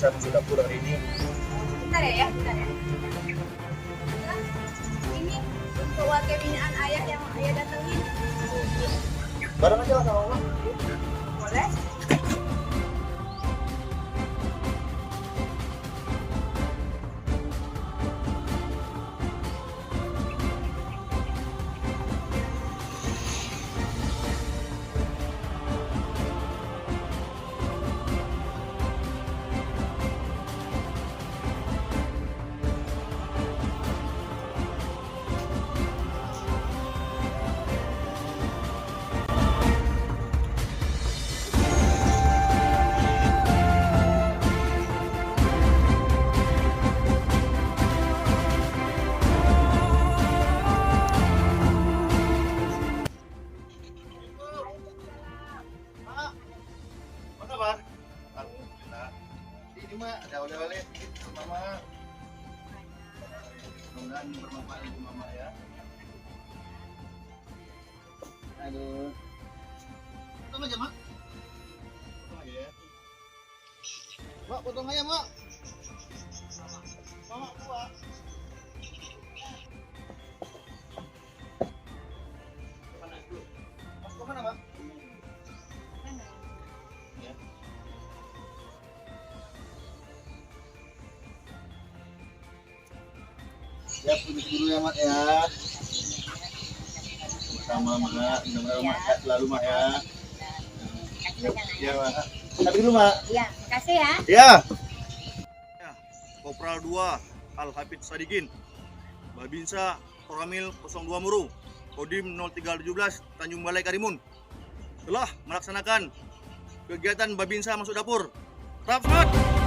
Babinsa masuk dapur hari ini. Bentar ya, bentar ya. Ini untuk warga binaan ayah yang ayah datengin. Bareng aja lah sama mama. Boleh? Mana Pak? Alhamdulillah. Ini mah ada oleh-oleh untuk mama. Mudah-mudahan bermanfaat untuk mama ya. Aduh. Potong aja mak. Potong aja ya. Mak potong aja mak. Mama buat. Mana dulu? Mas kemana mak? Ya. Ya permisi dulu ya mak ya. Sama mak, mudah-mudahan mak sehat selalu mak ya. Ya mak. Tapi dulu mak. Iya, makasih ya. Ya. Kopral 2 Al Hafid Sadikin, Babinsa Koramil 02 Muru, Kodim 0317 Tanjung Balai Karimun telah melaksanakan kegiatan Babinsa masuk dapur. Tetap semangat.